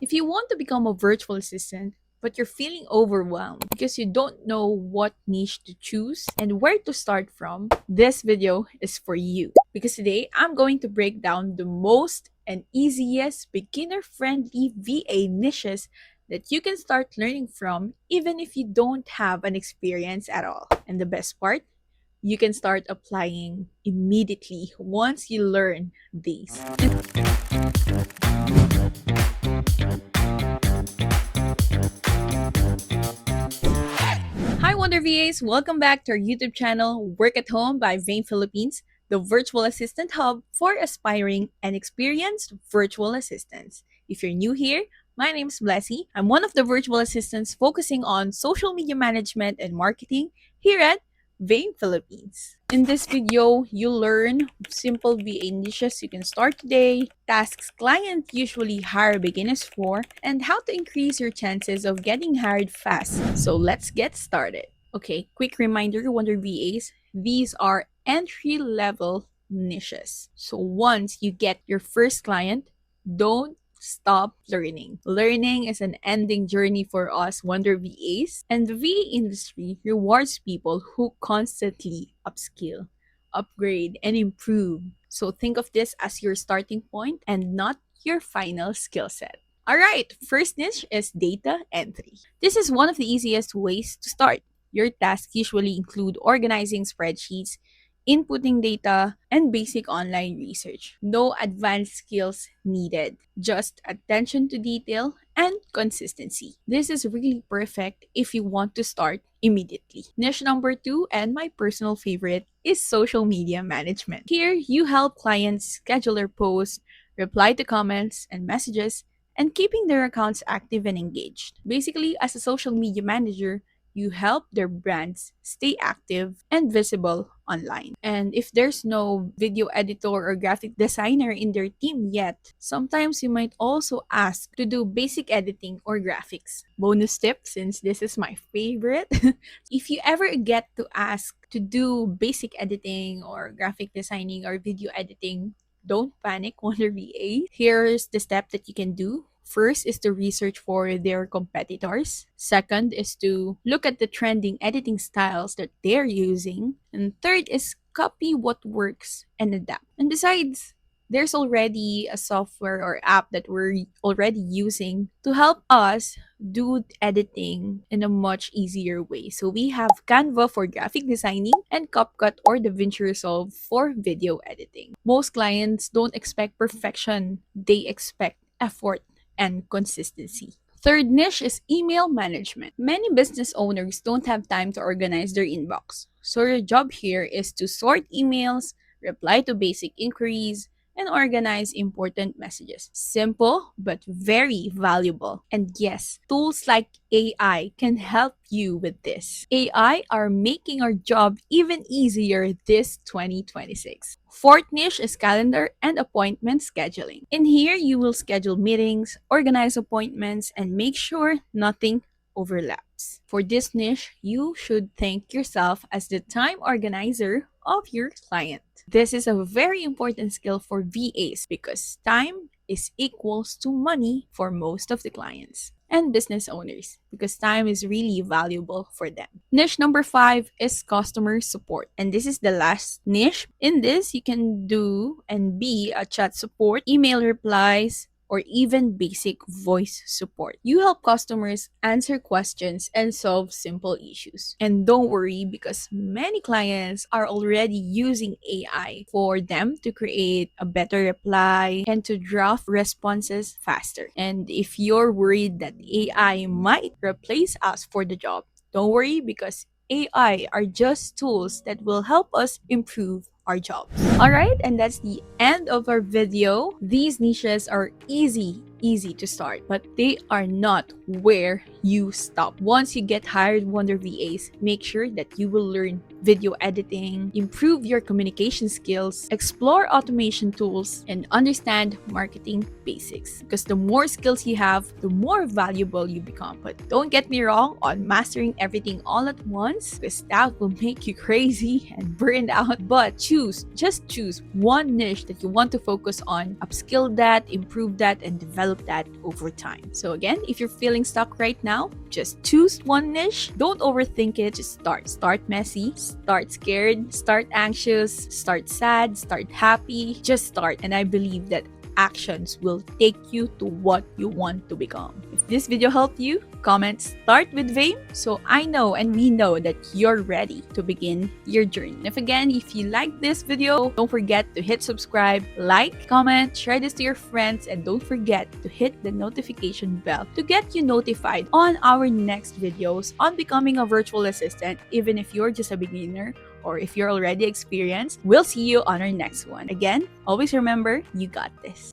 If you want to become a virtual assistant, but you're feeling overwhelmed because you don't know what niche to choose and where to start from, this video is for you. Because today, I'm going to break down the most and easiest beginner-friendly VA niches that you can start learning from even if you don't have an experience at all. And the best part, you can start applying immediately once you learn these. Hi Wonder VAs! Welcome back to our YouTube channel, Work at Home by VAME Philippines, the virtual assistant hub for aspiring and experienced virtual assistants. If you're new here, my name is Blessy. I'm one of the virtual assistants focusing on social media management and marketing here at VAME Philippines. In this video, you'll learn simple VA niches you can start today, tasks clients usually hire beginners for, and how to increase your chances of getting hired fast. So let's get started. Okay, quick reminder, Wonder VAs, these are entry-level niches. So once you get your first client, don't stop learning. Learning is an ending journey for us Wonder VAs, and the VA industry rewards people who constantly upskill, upgrade, and improve. So think of this as your starting point and not your final skill set. All right, first niche is data entry. This is one of the easiest ways to start. Your tasks usually include organizing spreadsheets, inputting data, and basic online research. No advanced skills needed, just attention to detail and consistency. This is really perfect if you want to start immediately. Niche number 2, and my personal favorite, is social media management. Here, you help clients schedule their posts, reply to comments and messages, and keeping their accounts active and engaged. Basically, as a social media manager, you help their brands stay active and visible online. And if there's no video editor or graphic designer in their team yet, sometimes you might also ask to do basic editing or graphics. Bonus tip, since this is my favorite, if you ever get to ask to do basic editing or graphic designing or video editing, don't panic, Wonder VA. Here's the step that you can do. First is to research for their competitors. Second is to look at the trending editing styles that they're using. And third is copy what works and adapt. And besides, there's already a software or app that we're already using to help us do editing in a much easier way. So we have Canva for graphic designing and CapCut or DaVinci Resolve for video editing. Most clients don't expect perfection, they expect effort and consistency. Third niche is email management. Many business owners don't have time to organize their inbox. So your job here is to sort emails, reply to basic inquiries, and organize important messages. Simple, but very valuable. And yes, tools like AI can help you with this. AI are making our job even easier this 2026. Fourth niche is calendar and appointment scheduling. In here, you will schedule meetings, organize appointments, and make sure nothing overlaps. For this niche, you should think yourself as the time organizer of your client. This is a very important skill for VAs because time is equals to money for most of the clients and business owners because time is really valuable for them. Niche number 5 is customer support. And this is the last niche. In this, you can do and be a chat support, email replies, or even basic voice support. You help customers answer questions and solve simple issues. And don't worry because many clients are already using AI for them to create a better reply and to draft responses faster. And if you're worried that AI might replace us for the job, don't worry because AI are just tools that will help us improve our jobs. Alright, and that's the end of our video. These niches are easy to start, but they are not where you stop. Once you get hired Wonder VAs, make sure that you will learn video editing, improve your communication skills, explore automation tools, and understand marketing basics. Because the more skills you have, the more valuable you become. But don't get me wrong on mastering everything all at once, because that will make you crazy and burned out. But just choose one niche that you want to focus on, upskill that, improve that, and develop build that over time. So again, if you're feeling stuck right now, just choose one niche. Don't overthink it. Just start. Start messy, start scared, start anxious, start sad, start happy. Just start. And I believe that actions will take you to what you want to become. If this video helped you, comment start with VAME so I know and we know that you're ready to begin your journey. And if you like this video, don't forget to hit subscribe, like, comment, share this to your friends, and don't forget to hit the notification bell to get you notified on our next videos on becoming a virtual assistant, even if you're just a beginner or if you're already experienced. We'll see you on our next one. Again, always remember, you got this.